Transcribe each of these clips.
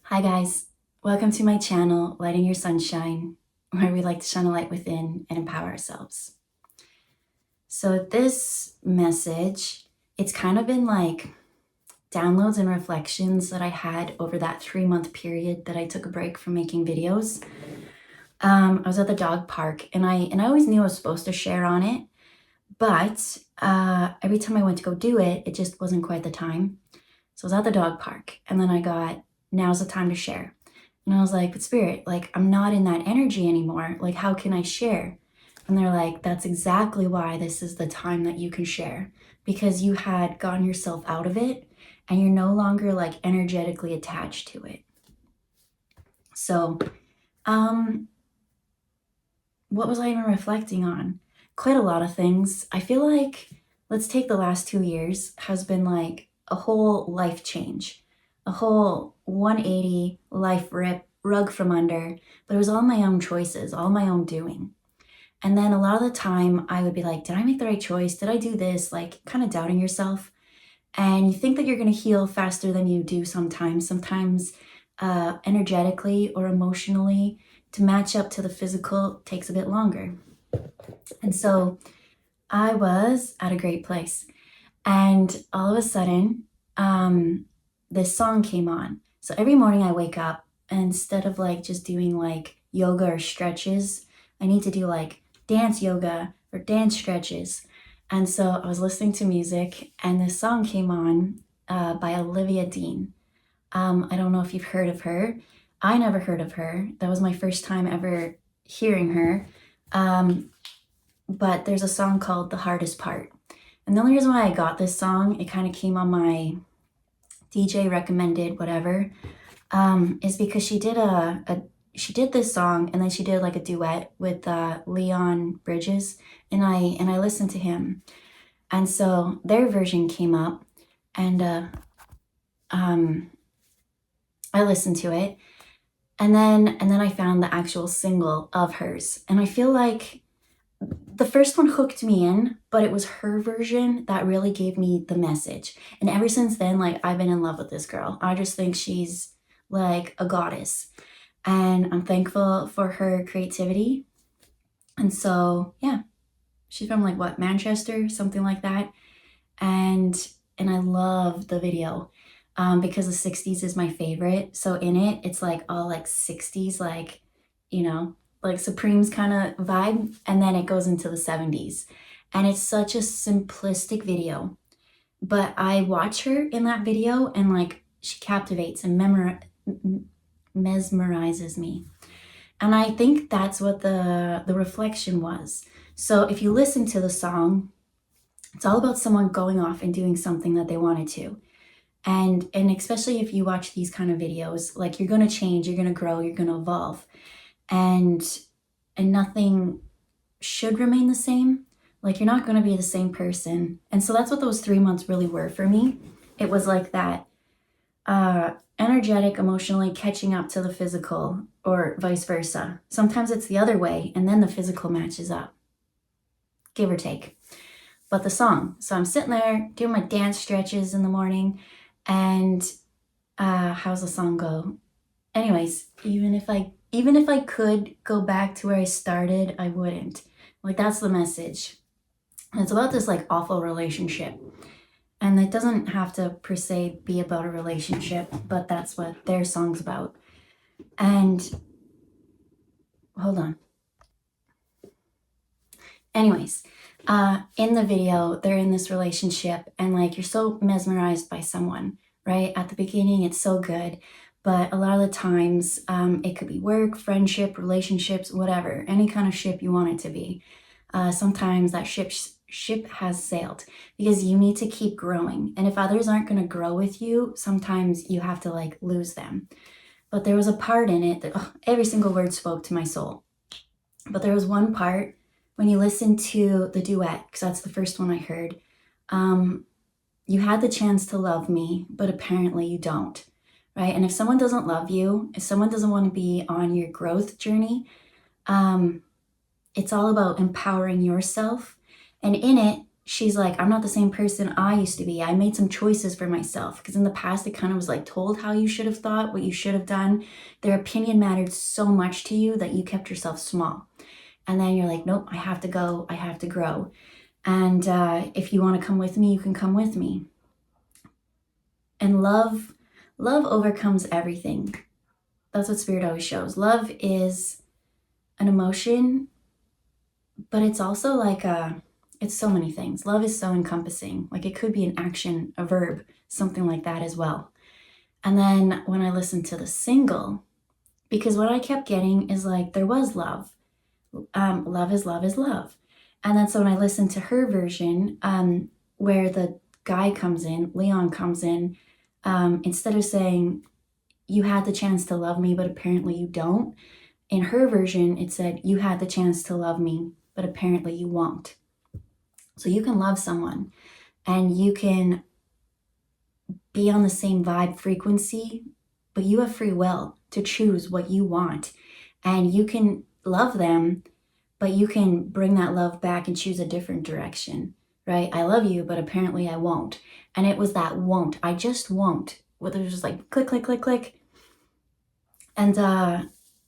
Hi guys, welcome to my channel, Lighting Your Sunshine, where we like to shine a light within and empower ourselves. So this message, it's kind of been like downloads and reflections that I had over that 3-month period that I took a break from making videos. I was at the dog park and I always knew I was supposed to share on it, but every time I went to go do it, it just wasn't quite the time. So I was at the dog park and then I got, now's the time to share. And I was like, but Spirit, like, I'm not in that energy anymore. Like, how can I share? And they're like, that's exactly why this is the time that you can share, because you had gotten yourself out of it and you're no longer like energetically attached to it. So, what was I even reflecting on? Quite a lot of things. I feel like, let's take the last 2 years, has been like a whole life change, a whole 180 life rip, rug from under, but it was all my own choices, all my own doing. And then a lot of the time I would be like, did I make the right choice? Did I do this? Like kind of doubting yourself. And you think that you're going to heal faster than you do sometimes, energetically or emotionally to match up to the physical takes a bit longer. And so I was at a great place. And all of a sudden, this song came on. So every morning I wake up, and instead of like just doing like yoga or stretches, I need to do like dance yoga or dance stretches. And so I was listening to music and this song came on by Olivia Dean. I don't know if you've heard of her. I never heard of her. That was my first time ever hearing her. But there's a song called The Hardest Part. And the only reason why I got this song, it kind of came on my DJ recommended whatever, is because she did she did this song and then she did like a duet with Leon Bridges, and I listened to him, and so their version came up, and I listened to it, and then I found the actual single of hers, and I feel like the first one hooked me in, but it was her version that really gave me the message. And ever since then, like, I've been in love with this girl. I just think she's like a goddess. And I'm thankful for her creativity. And so, yeah, she's from like what, Manchester, something like that. And I love the video because the 60s is my favorite. So in it, it's like all like 60s, like, you know, like Supreme's kind of vibe, and then it goes into the 70s. And it's such a simplistic video, but I watch her in that video and like she captivates and mesmerizes me. And I think that's what the reflection was. So if you listen to the song, it's all about someone going off and doing something that they wanted to. And especially if you watch these kind of videos, like you're going to change, you're going to grow, you're going to evolve. And nothing should remain the same. Like you're not going to be the same person. And so that's what those 3 months really were for me. It was like that energetic, emotionally catching up to the physical, or vice versa. Sometimes it's the other way and then the physical matches up, give or take. But the song, so I'm sitting there doing my dance stretches in the morning, and how's the song go? Anyways, even if I could go back to where I started, I wouldn't. Like, that's the message. And it's about this like awful relationship. And it doesn't have to per se be about a relationship, but that's what their song's about. And hold on. Anyways, in the video, they're in this relationship and like you're so mesmerized by someone, right? At the beginning, it's so good. But a lot of the times, it could be work, friendship, relationships, whatever, any kind of ship you want it to be. Sometimes that ship has sailed because you need to keep growing. And if others aren't going to grow with you, sometimes you have to like lose them. But there was a part in it that every single word spoke to my soul. But there was one part when you listen to the duet, because that's the first one I heard. You had the chance to love me, but apparently you don't. Right? And if someone doesn't love you, if someone doesn't want to be on your growth journey, it's all about empowering yourself. And in it, she's like, I'm not the same person I used to be. I made some choices for myself, because in the past it kind of was like told how you should have thought, what you should have done. Their opinion mattered so much to you that you kept yourself small. And then you're like, nope, I have to go, I have to grow. And if you want to come with me, you can come with me. And love overcomes everything. That's what Spirit always shows. Love is an emotion, but it's also like it's so many things. Love is so encompassing. Like it could be an action, a verb, something like that as well. And then when I listened to the single, because what I kept getting is like, there was love. Love is love is love. And then so when I listened to her version, where the guy comes in, Leon comes in, instead of saying, you had the chance to love me, but apparently you don't. In her version, it said, you had the chance to love me, but apparently you won't. So you can love someone and you can be on the same vibe frequency, but you have free will to choose what you want. And you can love them, but you can bring that love back and choose a different direction, right? I love you, but apparently I won't. And it was that won't. I just won't. Where there's just like click, click, click, click. And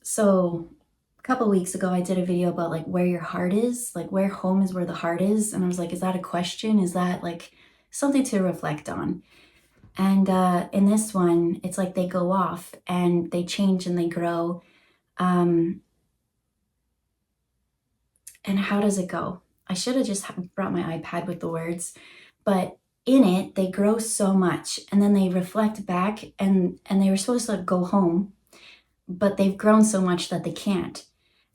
so a couple weeks ago, I did a video about like where your heart is, like where home is, where the heart is. And I was like, is that a question? Is that like something to reflect on? And in this one, it's like they go off and they change and they grow. And how does it go? I should have just brought my iPad with the words, but in it, they grow so much and then they reflect back and they were supposed to go home, but they've grown so much that they can't.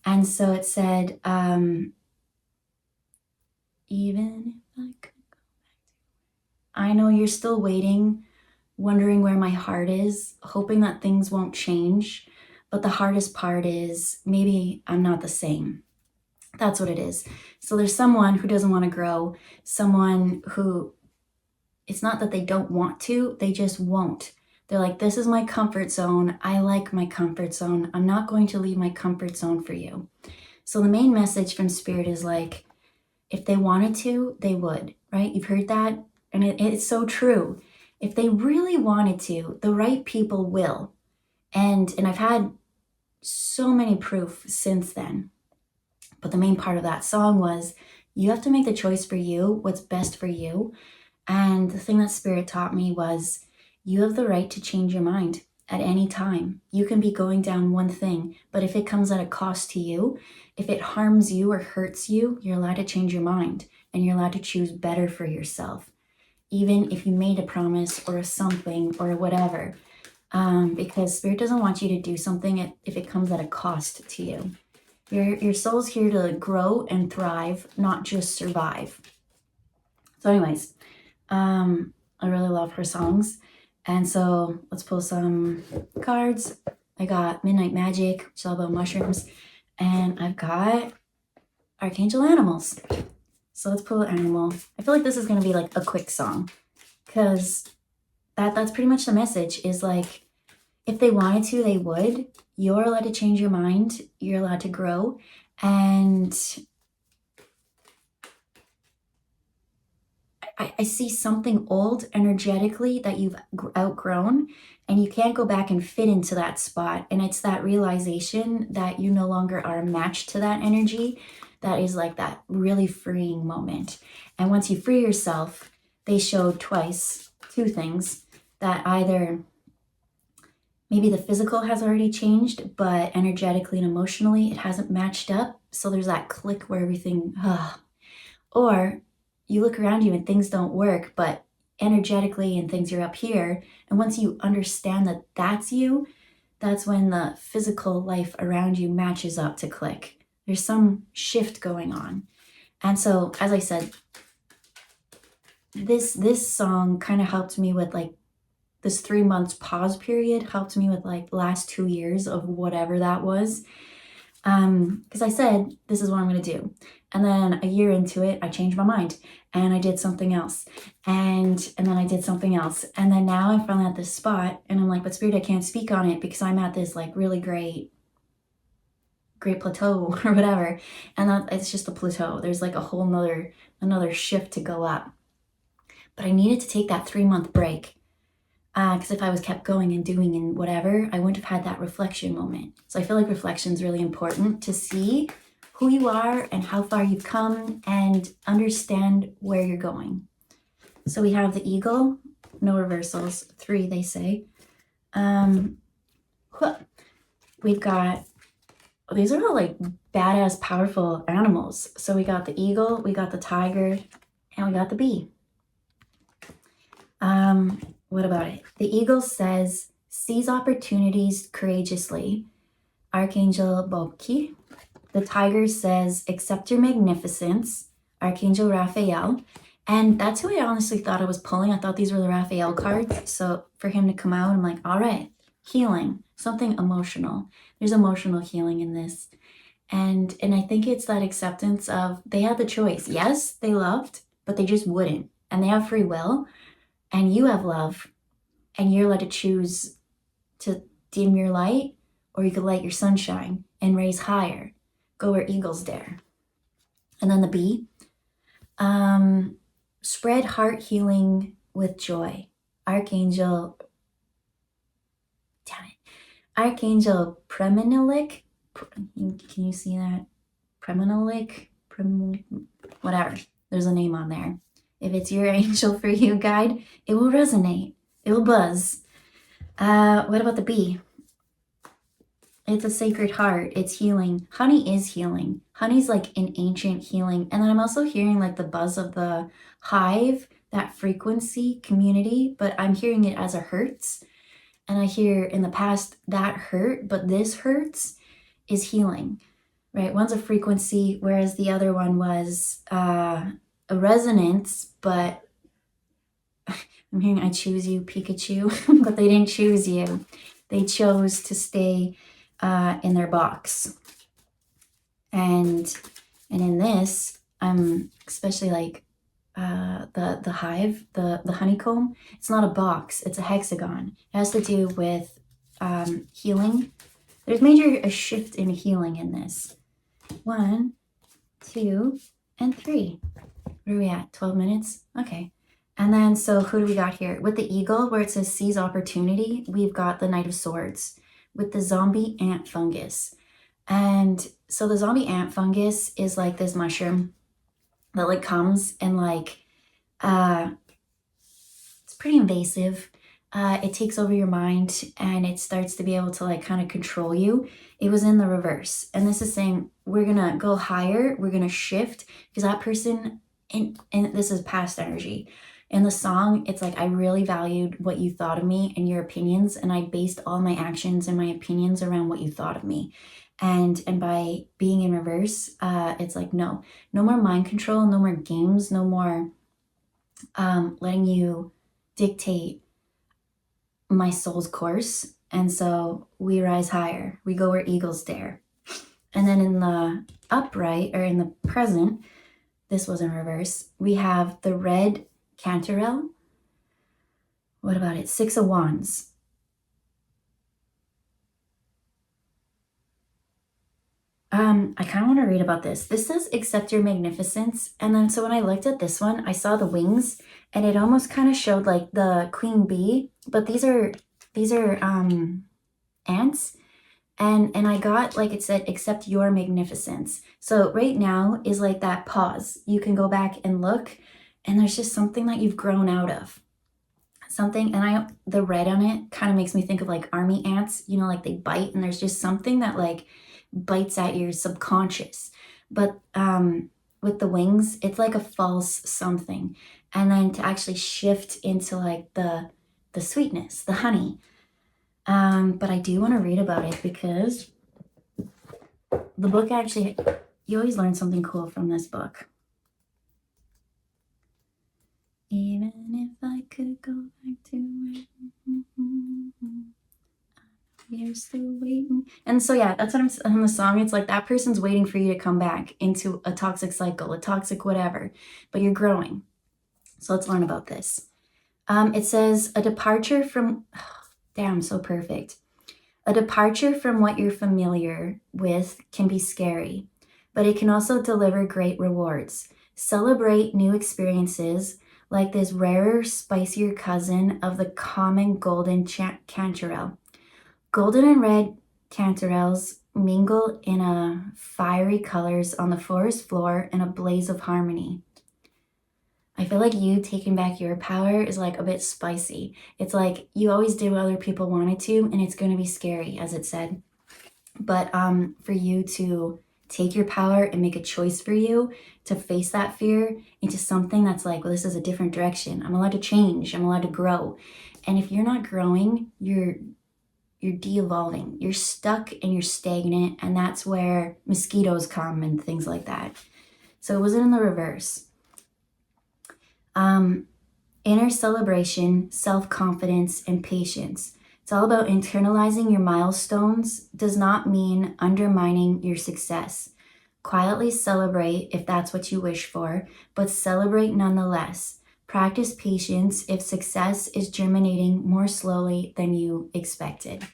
And so it said, even if I could go back, I know you're still waiting, wondering where my heart is, hoping that things won't change. But the hardest part is maybe I'm not the same. That's what it is. So there's someone who doesn't want to grow, someone who, it's not that they don't want to, they just won't. They're like, this is my comfort zone. I like my comfort zone. I'm not going to leave my comfort zone for you. So the main message from Spirit is like, if they wanted to, they would, right? You've heard that? And it's so true. If they really wanted to, the right people will. And I've had so many proof since then. But the main part of that song was, you have to make the choice for you, what's best for you. And the thing that Spirit taught me was, you have the right to change your mind at any time. You can be going down one thing, but if it comes at a cost to you, if it harms you or hurts you, you're allowed to change your mind and you're allowed to choose better for yourself. Even if you made a promise or something or whatever, because Spirit doesn't want you to do something if it comes at a cost to you. Your soul's here to grow and thrive, not just survive. So anyways, I really love her songs. And so let's pull some cards. I got Midnight Magic, which is all about mushrooms. And I've got Archangel Animals. So let's pull an animal. I feel like this is going to be like a quick song, because that's pretty much the message is like, if they wanted to, they would. You're allowed to change your mind. You're allowed to grow. And I see something old energetically that you've outgrown, and you can't go back and fit into that spot. And it's that realization that you no longer are a match to that energy. That is like that really freeing moment. And once you free yourself, they showed twice, two things, that either maybe the physical has already changed, but energetically and emotionally, it hasn't matched up. So there's that click where everything, or you look around you and things don't work, but energetically and things are up here. And once you understand that that's you, that's when the physical life around you matches up to click. There's some shift going on. And so, as I said, this song kind of helped me with like this 3 months pause period, helped me with like the last 2 years of whatever that was. Because I said, this is what I'm going to do. And then a year into it, I changed my mind and I did something else. And then I did something else. And then now I'm finally at this spot and I'm like, but Spirit, I can't speak on it because I'm at this like really great Great Plateau or whatever. And it's just a plateau. There's like a whole another shift to go up. But I needed to take that 3-month break. Because if I was kept going and doing and whatever, I wouldn't have had that reflection moment. So I feel like reflection is really important to see who you are and how far you've come and understand where you're going. So we have the eagle, no reversals, 3 they say. We've got, these are all like badass, powerful animals. So we got the eagle, we got the tiger, and we got the bee. What about it? The eagle says, seize opportunities courageously. Archangel Bobki. The tiger says, accept your magnificence. Archangel Raphael. And that's who I honestly thought I was pulling. I thought these were the Raphael cards. So for him to come out, I'm like, all right, healing, something emotional. There's emotional healing in this. And I think it's that acceptance of they had the choice. Yes, they loved, but they just wouldn't. And they have free will. And you have love, and you're allowed to choose to dim your light, or you could light your sunshine and raise higher. Go where eagles dare. And then the bee. Spread heart healing with joy. Archangel, damn it. Archangel Preminelik. Can you see that? Preminelik? Whatever. There's a name on there. If it's your angel for you guide, it will resonate. It will buzz. What about the bee? It's a sacred heart. It's healing. Honey is healing. Honey's like an ancient healing. And then I'm also hearing like the buzz of the hive, that frequency, community, but I'm hearing it as a hurts. And I hear in the past that hurt, but this hurts is healing, right? One's a frequency, whereas the other one was a resonance, but I'm hearing I choose you, Pikachu, but they didn't choose you. They chose to stay in their box. And in this, I'm especially like the hive, the honeycomb. It's not a box, it's a hexagon. It has to do with healing. There's a shift in healing in this. 1, 2, and 3. Where are we at? 12 minutes? Okay. And then, so who do we got here? With the eagle, where it says seize opportunity, we've got the Knight of Swords with the zombie ant fungus. And so the zombie ant fungus is like this mushroom that like comes and like, it's pretty invasive. It takes over your mind and it starts to be able to like kind of control you. It was in the reverse. And this is saying, we're going to go higher. We're going to shift because that person, and this is past energy. In the song, it's like, I really valued what you thought of me and your opinions. And I based all my actions and my opinions around what you thought of me. And by being in reverse, it's like, no more mind control, no more games, no more letting you dictate my soul's course. And so we rise higher. We go where eagles dare. And then in the upright, or in the present, this was in reverse, we have the red canterelle. What about it? 6 of Wands. I kind of want to read about this. This says, accept your magnificence. And then, so when I looked at this one, I saw the wings and it almost kind of showed like the queen bee, but these are ants. And I got, like it said, accept your magnificence. So right now is like that pause. You can go back and look and there's just something that you've grown out of. Something, and the red on it kind of makes me think of like army ants, you know, like they bite and there's just something that like bites at your subconscious. But with the wings, it's like a false something. And then to actually shift into like the sweetness, the honey. But I do want to read about it because the book actually, you always learn something cool from this book. Even if I could go back to it, you're still waiting. And so yeah, that's what I'm in the song. It's like that person's waiting for you to come back into a toxic cycle, a toxic whatever, but you're growing. So let's learn about this. It says a departure from, damn, so perfect. A departure from what you're familiar with can be scary, but it can also deliver great rewards. Celebrate new experiences like this rarer, spicier cousin of the common golden cantarell. Golden and red cantarels mingle in a fiery colors on the forest floor in a blaze of harmony. I feel like you taking back your power is like a bit spicy. It's like you always did what other people wanted to, and it's going to be scary, as it said. But for you to take your power and make a choice for you to face that fear into something that's like, well, this is a different direction. I'm allowed to change. I'm allowed to grow. And if you're not growing, you're de-evolving. You're stuck and you're stagnant, and that's where mosquitoes come and things like that. So it wasn't in the reverse. Inner celebration, self-confidence, and patience. It's all about internalizing your milestones. Does not mean undermining your success. Quietly celebrate if that's what you wish for, but celebrate nonetheless. Practice patience if success is germinating more slowly than you expected.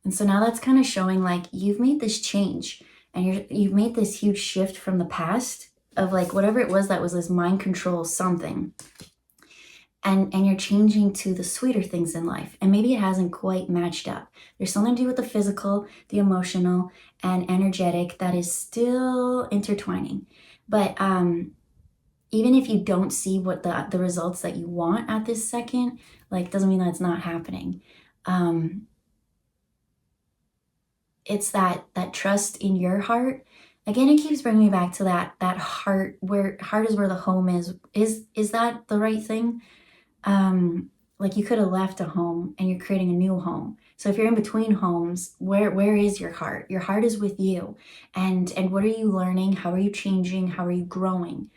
And so now that's kind of showing like you've made this change and you've made this huge shift from the past of like whatever it was that was this mind control something. And you're changing to the sweeter things in life. And maybe it hasn't quite matched up. There's something to do with the physical, the emotional, and energetic that is still intertwining. But even if you don't see what the results that you want at this second, like doesn't mean that it's not happening. It's that trust in your heart. Again, it keeps bringing me back to that heart, where heart is where the home is. Is that the right thing? Like you could have left a home and you're creating a new home. So if you're in between homes, where is your heart? Your heart is with you. And what are you learning? How are you changing? How are you growing?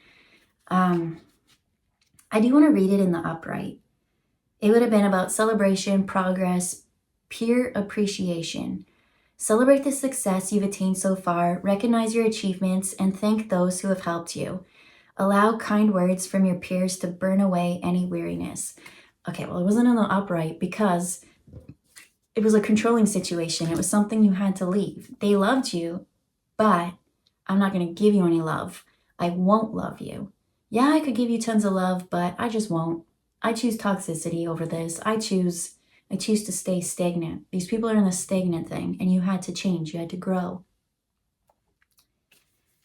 I do want to read it in the upright. It would have been about celebration, progress, pure appreciation. Celebrate the success you've attained so far, recognize your achievements, and thank those who have helped you. Allow kind words from your peers to burn away any weariness. Okay, well, it wasn't in the upright because it was a controlling situation. It was something you had to leave. They loved you, but I'm not going to give you any love. I won't love you. Yeah, I could give you tons of love, but I just won't. I choose toxicity over this. I choose to stay stagnant. These people are in the stagnant thing, and you had to change. You had to grow.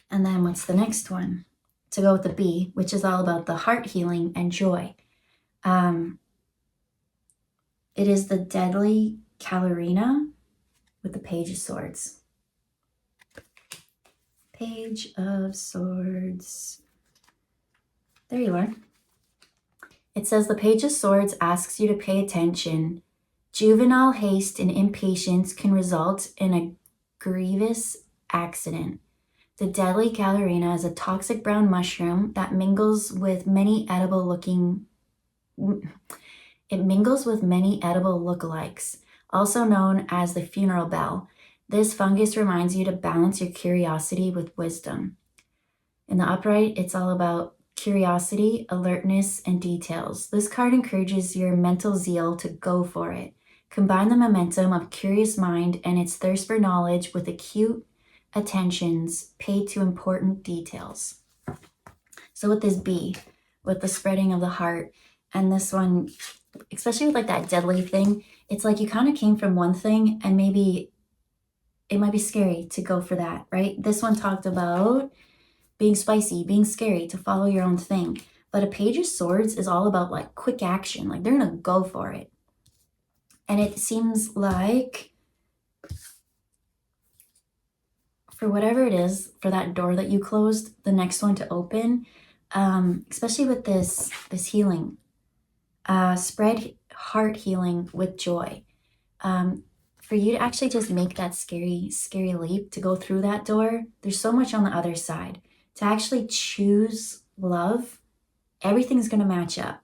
And then what's the next one? To go with the B, which is all about the heart healing and joy. It is the deadly Calarina with the Page of Swords. Page of Swords. There you are. It says the Page of Swords asks you to pay attention. Juvenile haste and impatience can result in a grievous accident. The deadly Calarina is a toxic brown mushroom that mingles with many edible lookalikes, also known as the funeral bell. This fungus reminds you to balance your curiosity with wisdom. In the upright, it's all about curiosity, alertness, and details. This card encourages your mental zeal to go for it. Combine the momentum of curious mind and its thirst for knowledge with acute attentions paid to important details. So with this B, with the spreading of the heart, and this one, especially with like that deadly thing, it's like you kind of came from one thing and maybe it might be scary to go for that, right? This one talked about being spicy, being scary, to follow your own thing. But a Page of Swords is all about like quick action, like they're gonna go for it. And it seems like for whatever it is, for that door that you closed, the next one to open, especially with this healing, spread heart healing with joy. For you to actually just make that scary leap to go through that door, there's so much on the other side. To actually choose love, everything's going to match up.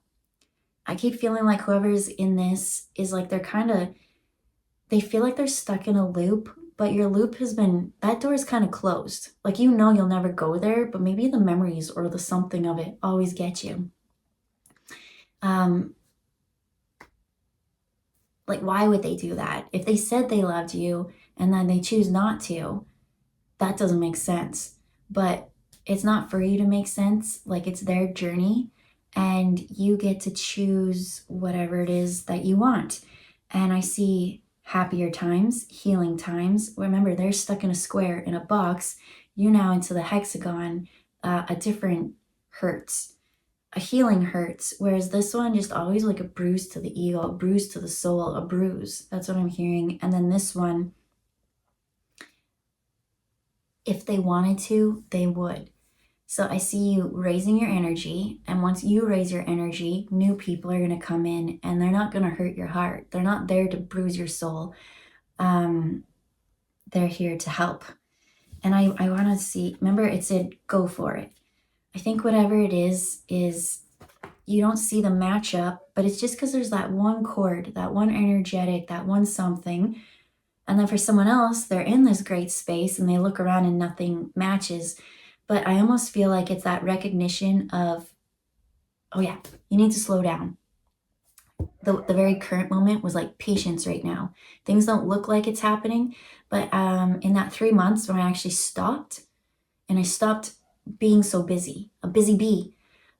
I keep feeling like whoever's in this is like they feel like they're stuck in a loop, but your loop that door is kind of closed. Like you know you'll never go there, but maybe the memories or the something of it always get you. Like, why would they do that? If they said they loved you and then they choose not to, that doesn't make sense. But it's not for you to make sense. Like, it's their journey, and you get to choose whatever it is that you want. And I see happier times, healing times. Remember, they're stuck in a square, in a box. You now into the hexagon. A different hurts. A healing hurts, whereas this one just always like a bruise to the ego, a bruise to the soul, a bruise. That's what I'm hearing. And then this one, if they wanted to, they would. So I see you raising your energy, and once you raise your energy, new people are going to come in, and they're not going to hurt your heart. They're not there to bruise your soul. They're here to help. And I want to see, remember it said, go for it. I think whatever it is you don't see the matchup, but it's just because there's that one chord, that one energetic, that one something. And then for someone else, they're in this great space and they look around and nothing matches. But I almost feel like it's that recognition of, oh yeah, you need to slow down. The very current moment was like patience right now. Things don't look like it's happening, but in that 3 months when I actually stopped, and I stopped being so busy, a busy bee,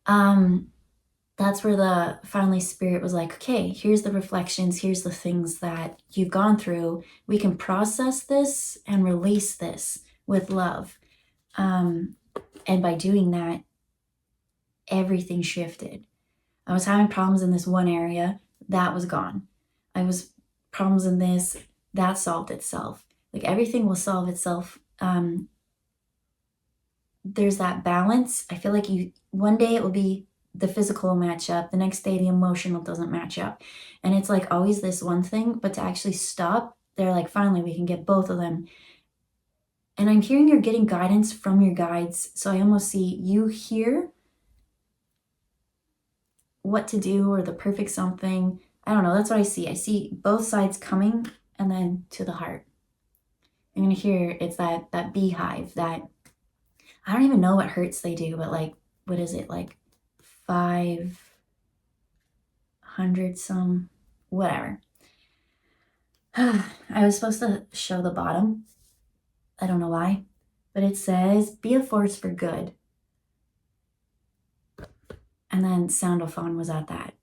that's where the finally spirit was like, okay, here's the reflections, here's the things that you've gone through. We can process this and release this with love. And by doing that, everything shifted. I was having problems in this one area, that was gone. I was problems in this, that solved itself. Like everything will solve itself. There's that balance. I feel like one day it will be the physical match up, the next day the emotional doesn't match up. And it's like always this one thing, but to actually stop, they're like, finally, we can get both of them. And I'm hearing you're getting guidance from your guides. So I almost see you hear what to do or the perfect something. I don't know. That's what I see. I see both sides coming and then to the heart. I'm going to hear it's that beehive, that I don't even know what hurts they do, but like, what is it? Like 500 some, whatever. I was supposed to show the bottom. I don't know why, but it says, be a force for good. And then Soundophone was at that.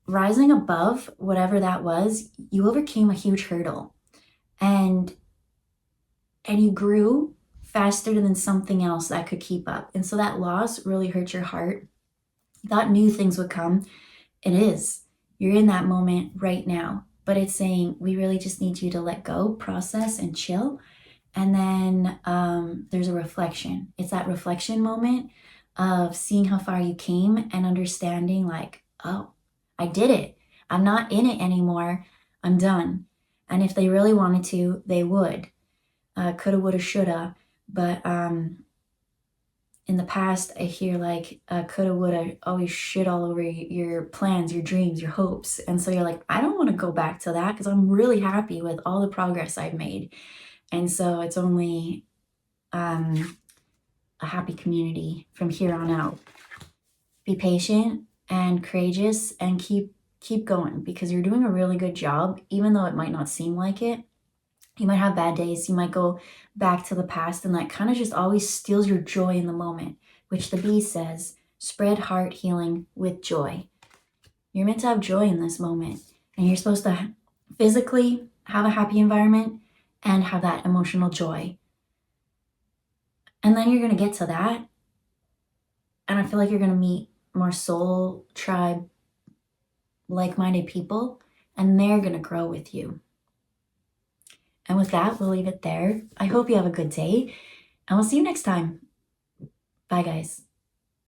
Rising above whatever that was, you overcame a huge hurdle. And you grew faster than something else that could keep up. And so that loss really hurt your heart. You thought new things would come. It is. You're in that moment right now. But it's saying, we really just need you to let go, process, and chill. And then there's a reflection. It's that reflection moment of seeing how far you came and understanding like, oh, I did it. I'm not in it anymore. I'm done. And if they really wanted to, they would. Coulda, woulda, shoulda. But in the past, I hear like coulda, woulda always shit all over your plans, your dreams, your hopes. And so you're like, I don't want to go back to that because I'm really happy with all the progress I've made. And so it's only a happy community from here on out. Be patient and courageous and keep going because you're doing a really good job, even though it might not seem like it. You might have bad days. You might go back to the past, and that kind of just always steals your joy in the moment, which the bee says, spread heart healing with joy. You're meant to have joy in this moment, and you're supposed to physically have a happy environment and have that emotional joy. And then you're going to get to that, and I feel like you're going to meet more soul tribe, like-minded people, and they're going to grow with you. And with that, we'll leave it there. I hope you have a good day, and we'll see you next time. Bye, guys.